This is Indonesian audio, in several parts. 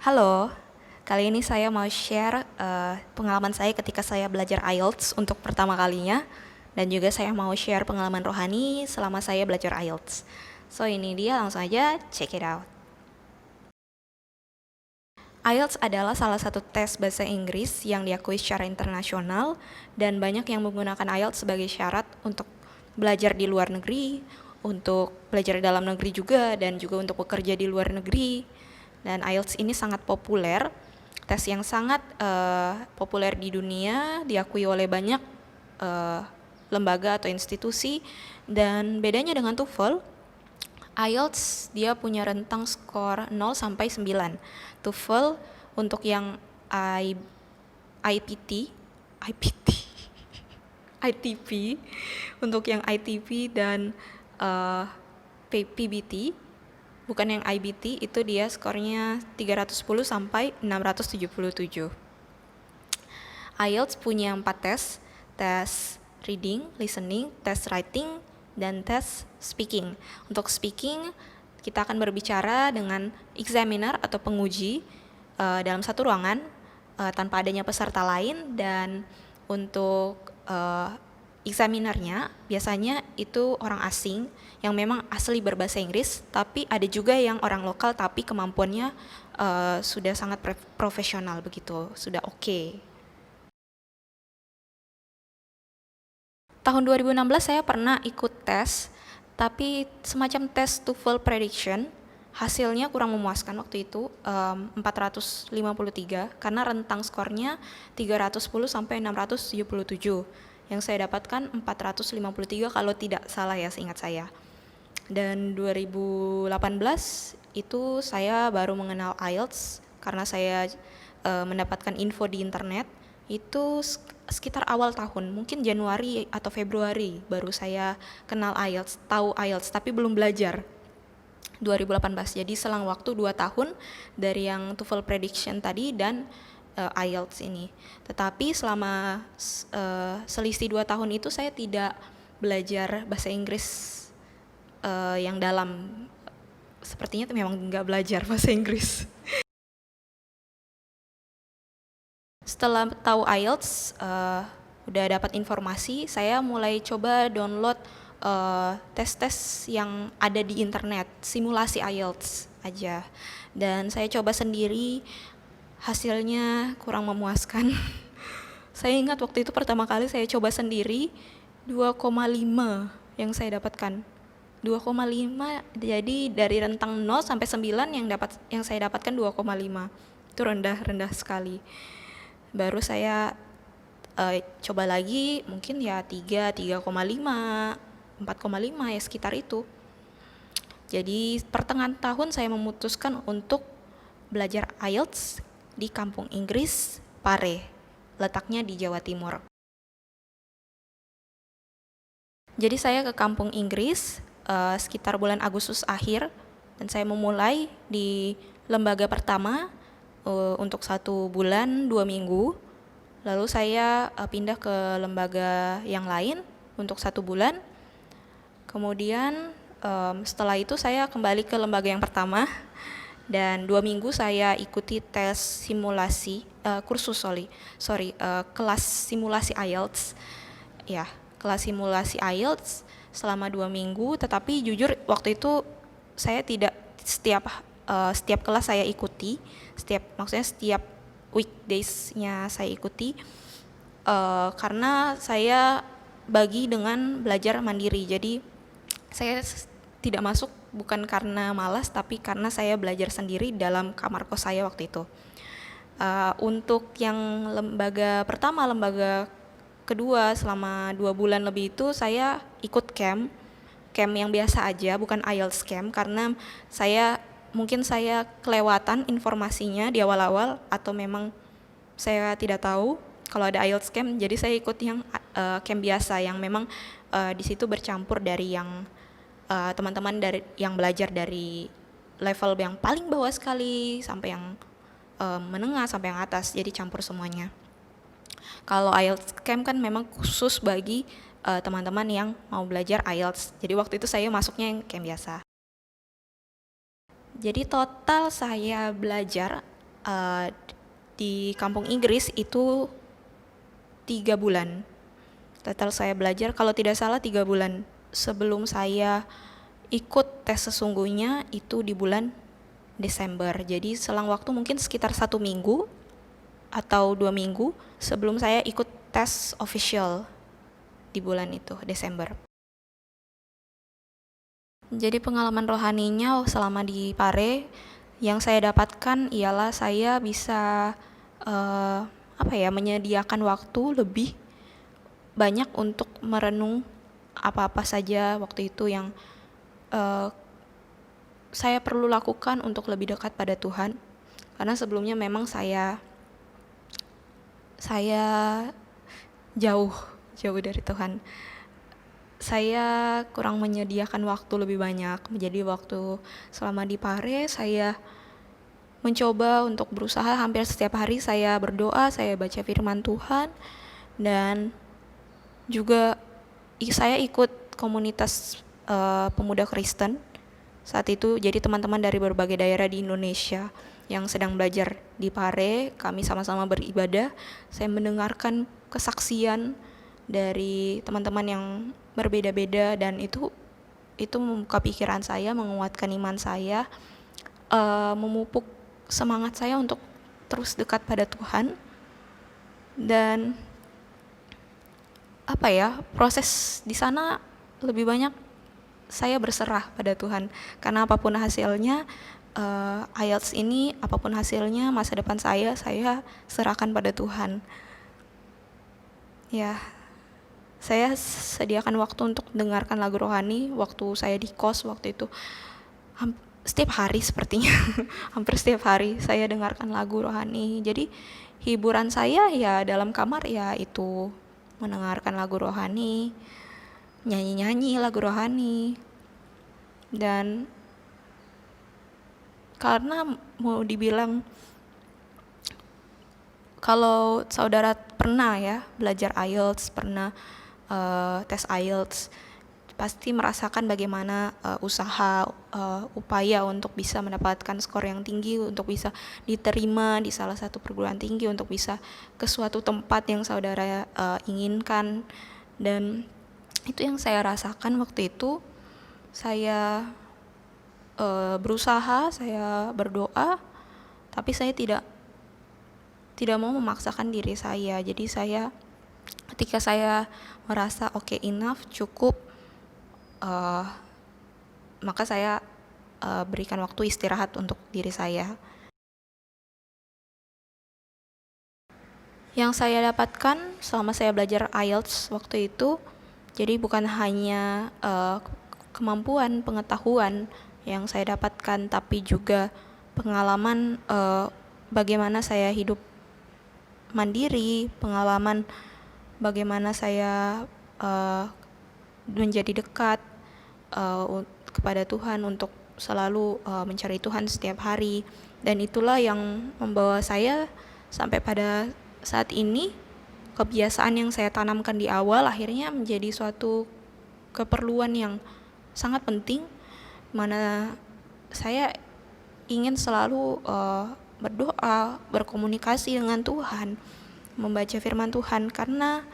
Halo, kali ini saya mau share pengalaman saya ketika saya belajar IELTS untuk pertama kalinya, dan juga saya mau share pengalaman rohani selama saya belajar IELTS. So ini dia, langsung aja check it out. IELTS adalah salah satu tes bahasa Inggris yang diakui secara internasional, dan banyak yang menggunakan IELTS sebagai syarat untuk belajar di luar negeri, untuk belajar di dalam negeri juga, dan juga untuk bekerja di luar negeri. Dan IELTS ini sangat populer, tes yang sangat populer di dunia, diakui oleh banyak lembaga atau institusi. Dan bedanya dengan TOEFL, IELTS dia punya rentang skor 0 sampai 9. TOEFL untuk yang IPT, IPT, ITP, untuk yang ITP dan PBT, bukan yang IBT, itu dia skornya 310 sampai 677. IELTS punya 4 tes, tes reading, listening, tes writing, dan tes speaking. Untuk speaking, kita akan berbicara dengan examiner atau penguji dalam satu ruangan tanpa adanya peserta lain, dan untuk examinernya biasanya itu orang asing yang memang asli berbahasa Inggris, tapi ada juga yang orang lokal tapi kemampuannya sudah sangat profesional begitu, sudah oke. Tahun 2016 saya pernah ikut tes, tapi semacam tes TOEFL prediction. Hasilnya kurang memuaskan waktu itu, 453, karena rentang skornya 310 sampai 677. Yang saya dapatkan 453 kalau tidak salah ya, seingat saya. Dan 2018 itu saya baru mengenal IELTS karena saya mendapatkan info di internet. Itu sekitar awal tahun, mungkin Januari atau Februari baru saya kenal IELTS, tahu IELTS, tapi belum belajar. 2018, jadi selang waktu 2 tahun dari yang TOEFL prediction tadi dan IELTS ini. Tetapi selama selisih 2 tahun itu saya tidak belajar bahasa Inggris yang dalam. Sepertinya memang nggak belajar bahasa Inggris. Setelah tahu IELTS, udah dapat informasi, saya mulai coba download tes-tes yang ada di internet, simulasi IELTS aja. Dan saya coba sendiri, hasilnya kurang memuaskan. Saya ingat waktu itu pertama kali saya coba sendiri, 2,5 yang saya dapatkan. 2,5, jadi dari rentang 0 sampai 9 yang saya dapatkan 2,5. Itu rendah sekali. Baru saya coba lagi, mungkin ya 3,5, 4,5, ya sekitar itu. Jadi pertengahan tahun saya memutuskan untuk belajar IELTS di kampung Inggris Pare, letaknya di Jawa Timur. Jadi saya ke kampung Inggris sekitar bulan Agustus akhir, dan saya memulai di lembaga pertama untuk 1 bulan 2 minggu. Lalu saya pindah ke lembaga yang lain untuk 1 bulan. Kemudian setelah itu saya kembali ke lembaga yang pertama, dan 2 minggu saya ikuti tes simulasi, kelas simulasi IELTS. Ya, kelas simulasi IELTS selama 2 minggu, tetapi jujur waktu itu saya tidak setiap kelas saya ikuti, maksudnya setiap weekdays-nya saya ikuti, karena saya bagi dengan belajar mandiri. Jadi saya tidak masuk bukan karena malas, tapi karena saya belajar sendiri dalam kamar kos saya waktu itu. Untuk yang lembaga pertama, lembaga kedua, selama 2 bulan lebih itu saya ikut camp yang biasa aja, bukan IELTS camp, karena mungkin saya kelewatan informasinya di awal-awal, atau memang saya tidak tahu kalau ada IELTS camp, jadi saya ikut yang camp biasa, yang memang di situ bercampur dari yang teman-teman yang belajar dari level yang paling bawah sekali sampai yang menengah sampai yang atas, jadi campur semuanya. Kalau IELTS camp kan memang khusus bagi teman-teman yang mau belajar IELTS. Jadi waktu itu saya masuknya yang camp biasa. Jadi total saya belajar uh, di kampung Inggris itu 3 bulan. Total saya belajar kalau tidak salah 3 bulan. Sebelum saya ikut tes sesungguhnya itu di bulan Desember. Jadi selang waktu mungkin sekitar 1 minggu atau 2 minggu sebelum saya ikut tes official di bulan itu, Desember. Jadi pengalaman rohaninya selama di Pare yang saya dapatkan ialah saya bisa menyediakan waktu lebih banyak untuk merenung apa-apa saja waktu itu yang saya perlu lakukan untuk lebih dekat pada Tuhan. Karena sebelumnya memang saya jauh dari Tuhan. Saya kurang menyediakan waktu lebih banyak. Jadi waktu selama di Pare saya mencoba untuk berusaha hampir setiap hari saya berdoa, saya baca firman Tuhan, dan juga saya ikut komunitas pemuda Kristen saat itu. Jadi teman-teman dari berbagai daerah di Indonesia yang sedang belajar di Pare, kami sama-sama beribadah. Saya mendengarkan kesaksian dari teman-teman yang berbeda-beda, dan itu membuka pikiran saya, menguatkan iman saya, memupuk semangat saya untuk terus dekat pada Tuhan. Dan proses di sana lebih banyak saya berserah pada Tuhan, karena apapun hasilnya IELTS ini, apapun hasilnya masa depan saya serahkan pada Tuhan. Ya, saya sediakan waktu untuk dengarkan lagu rohani waktu saya di kos waktu itu. Setiap hari sepertinya hampir setiap hari saya dengarkan lagu rohani. Jadi hiburan saya ya dalam kamar ya itu mendengarkan lagu rohani, nyanyi-nyanyi lagu rohani. Dan karena mau dibilang, kalau saudara pernah ya belajar IELTS, pernah tes IELTS, pasti merasakan bagaimana upaya untuk bisa mendapatkan skor yang tinggi, untuk bisa diterima di salah satu perguruan tinggi, untuk bisa ke suatu tempat yang saudara inginkan. Dan itu yang saya rasakan waktu itu. Saya berusaha, saya berdoa, tapi saya tidak mau memaksakan diri saya. Jadi ketika saya merasa enough, cukup, maka saya berikan waktu istirahat untuk diri saya. Yang saya dapatkan selama saya belajar IELTS waktu itu, jadi bukan hanya kemampuan, pengetahuan yang saya dapatkan, tapi juga pengalaman bagaimana saya hidup mandiri, pengalaman bagaimana saya menjadi dekat kepada Tuhan, untuk selalu mencari Tuhan setiap hari. Dan itulah yang membawa saya sampai pada saat ini. Kebiasaan yang saya tanamkan di awal akhirnya menjadi suatu keperluan yang sangat penting, mana saya ingin selalu berdoa, berkomunikasi dengan Tuhan, membaca firman Tuhan, karena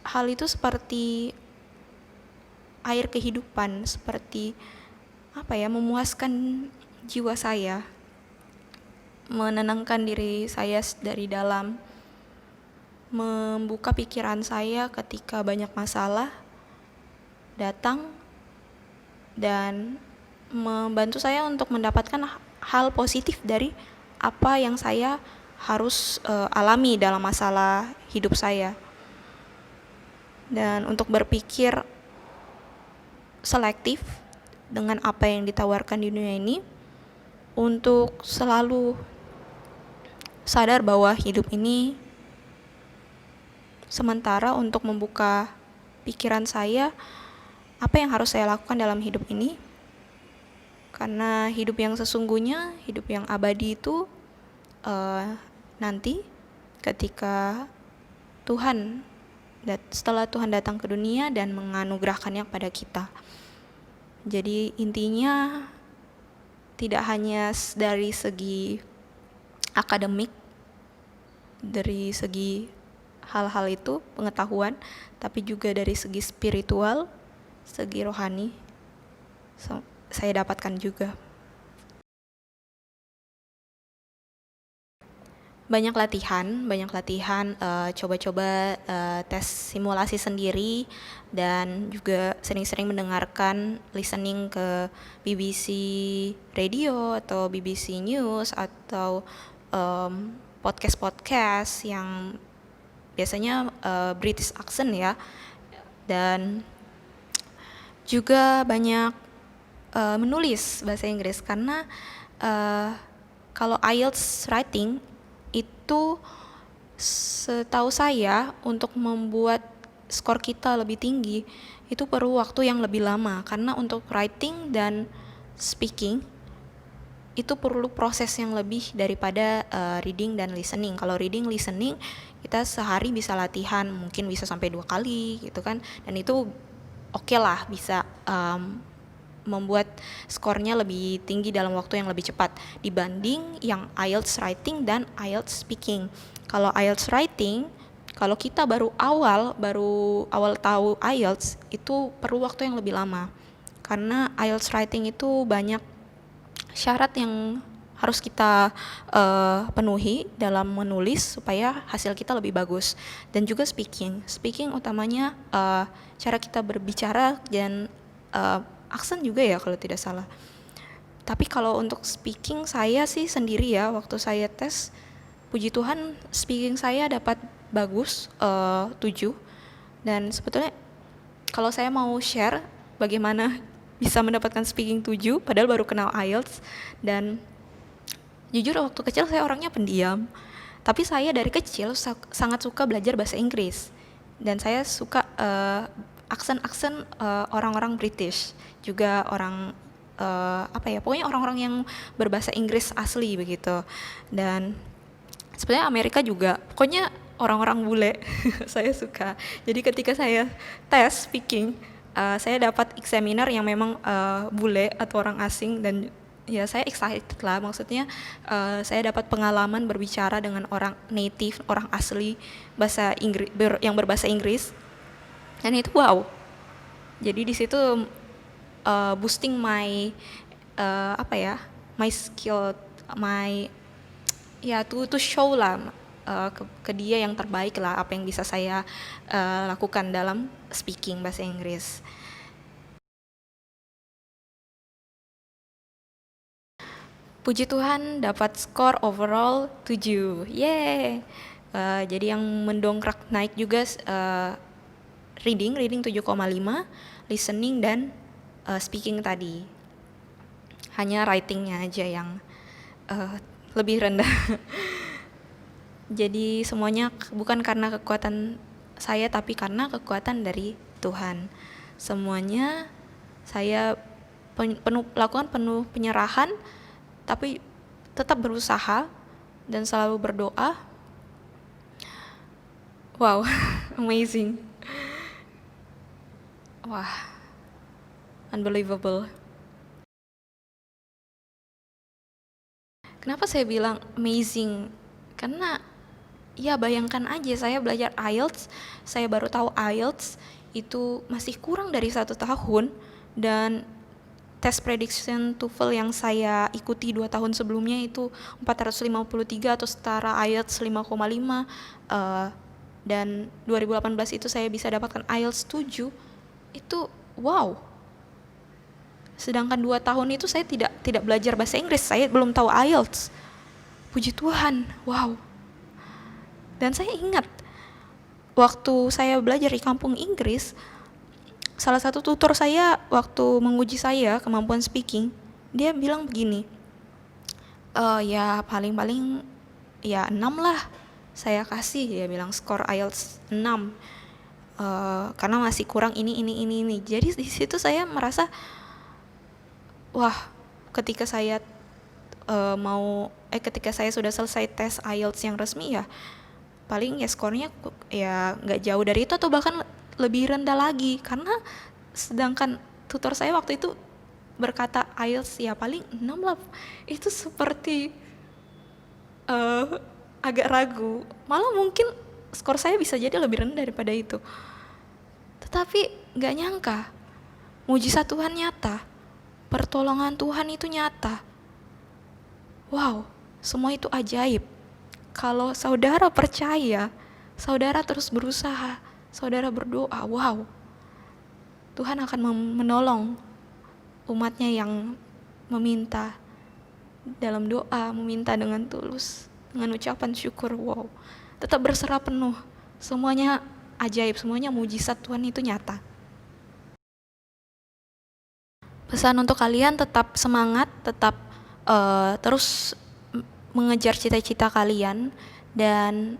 hal itu seperti air kehidupan, seperti memuaskan jiwa saya, menenangkan diri saya dari dalam, membuka pikiran saya ketika banyak masalah datang, dan membantu saya untuk mendapatkan hal positif dari apa yang saya harus alami dalam masalah hidup saya. Dan untuk berpikir selektif dengan apa yang ditawarkan di dunia ini, untuk selalu sadar bahwa hidup ini sementara, untuk membuka pikiran saya apa yang harus saya lakukan dalam hidup ini. Karena hidup yang sesungguhnya, hidup yang abadi itu nanti ketika setelah Tuhan datang ke dunia dan menganugerahkannya kepada kita. Jadi intinya tidak hanya dari segi akademik, dari segi hal-hal itu pengetahuan, tapi juga dari segi spiritual, segi rohani, saya dapatkan juga. Banyak latihan, coba-coba tes simulasi sendiri, dan juga sering-sering mendengarkan listening ke BBC Radio atau BBC News atau podcast-podcast yang biasanya British accent ya. Dan juga banyak menulis bahasa Inggris, karena kalau IELTS writing itu setahu saya untuk membuat skor kita lebih tinggi itu perlu waktu yang lebih lama, karena untuk writing dan speaking itu perlu proses yang lebih daripada reading dan listening. Kalau reading listening kita sehari bisa latihan, mungkin bisa sampai 2 kali gitu kan, dan itu oke lah, bisa membuat skornya lebih tinggi dalam waktu yang lebih cepat dibanding yang IELTS writing dan IELTS speaking. Kalau IELTS writing, kalau kita baru awal tahu IELTS, itu perlu waktu yang lebih lama, karena IELTS writing itu banyak syarat yang harus kita penuhi dalam menulis supaya hasil kita lebih bagus. Dan juga speaking utamanya cara kita berbicara dan aksen juga ya kalau tidak salah. Tapi kalau untuk speaking saya sih sendiri ya, waktu saya tes, puji Tuhan speaking saya dapat bagus 7. Dan sebetulnya kalau saya mau share bagaimana bisa mendapatkan speaking 7 padahal baru kenal IELTS, dan jujur waktu kecil saya orangnya pendiam, tapi saya dari kecil sangat suka belajar bahasa Inggris, dan saya suka aksen-aksen orang-orang British, juga orang pokoknya orang-orang yang berbahasa Inggris asli begitu. Dan sebenarnya Amerika juga, pokoknya orang-orang bule saya suka. Jadi ketika saya tes speaking, saya dapat examiner yang memang bule atau orang asing, dan ya saya excited lah, maksudnya saya dapat pengalaman berbicara dengan orang native, orang asli bahasa Inggris yang berbahasa Inggris. Dan itu wow. Jadi di situ boosting my my skill, to show lah ke dia yang terbaik lah, apa yang bisa saya lakukan dalam speaking bahasa Inggris. Puji Tuhan dapat skor overall 7. Yeay. Jadi yang mendongkrak naik juga reading 7,5, listening dan speaking tadi. Hanya writingnya aja yang lebih rendah. Jadi semuanya bukan karena kekuatan saya, tapi karena kekuatan dari Tuhan. Semuanya saya lakukan penuh penyerahan, tapi tetap berusaha dan selalu berdoa. Wow, amazing. Wah, unbelievable. Kenapa saya bilang amazing? Karena ya bayangkan aja, saya belajar IELTS, saya baru tahu IELTS itu masih kurang dari 1 tahun, dan tes prediction TOEFL yang saya ikuti 2 tahun sebelumnya itu 453 atau setara IELTS 5,5, dan 2018 itu saya bisa dapatkan IELTS 7. Itu wow. Sedangkan 2 tahun itu saya tidak belajar bahasa Inggris, saya belum tahu IELTS. Puji Tuhan, wow. Dan saya ingat waktu saya belajar di kampung Inggris, salah satu tutor saya waktu menguji saya kemampuan speaking, dia bilang begini, ya paling-paling ya 6 lah saya kasih, dia bilang skor IELTS 6, karena masih kurang ini. Jadi di situ saya merasa, wah, ketika saya ketika saya sudah selesai tes IELTS yang resmi, ya paling ya skornya ya nggak jauh dari itu atau bahkan lebih rendah lagi, karena sedangkan tutor saya waktu itu berkata IELTS ya paling 6 lah. Itu seperti eh, agak ragu. Malah mungkin skor saya bisa jadi lebih rendah daripada itu. Tetapi gak nyangka, mujizat Tuhan nyata, pertolongan Tuhan itu nyata. Wow, semua itu ajaib. Kalau saudara percaya, saudara terus berusaha, saudara berdoa, wow, Tuhan akan menolong umatnya yang meminta dalam doa, meminta dengan tulus, dengan ucapan syukur, wow. Tetap berserah penuh, semuanya ajaib, semuanya mujizat Tuhan itu nyata. Pesan untuk kalian, tetap semangat, tetap terus mengejar cita-cita kalian, dan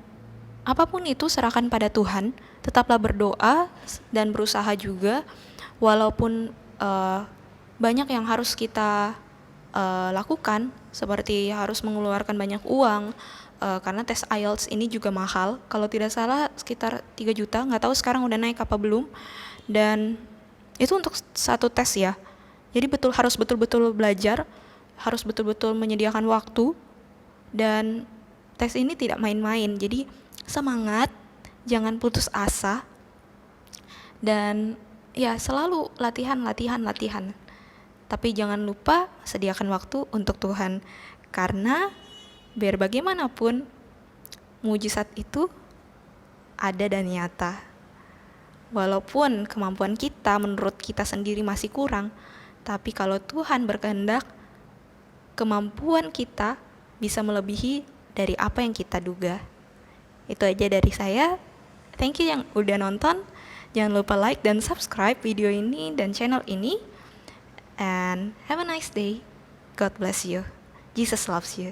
apapun itu serahkan pada Tuhan. Tetaplah berdoa dan berusaha juga, walaupun banyak yang harus kita lakukan, seperti harus mengeluarkan banyak uang, karena tes IELTS ini juga mahal. Kalau tidak salah sekitar 3 juta, nggak tahu sekarang udah naik apa belum. Dan itu untuk satu tes ya. Jadi harus betul-betul belajar, harus betul-betul menyediakan waktu, dan tes ini tidak main-main. Jadi semangat, jangan putus asa, dan ya selalu latihan. Tapi jangan lupa sediakan waktu untuk Tuhan, karena biar bagaimanapun mujizat itu ada dan nyata. Walaupun kemampuan kita menurut kita sendiri masih kurang, tapi kalau Tuhan berkehendak, kemampuan kita bisa melebihi dari apa yang kita duga. Itu aja dari saya. Thank you yang udah nonton. Jangan lupa like dan subscribe video ini dan channel ini. And have a nice day. God bless you. Jesus loves you.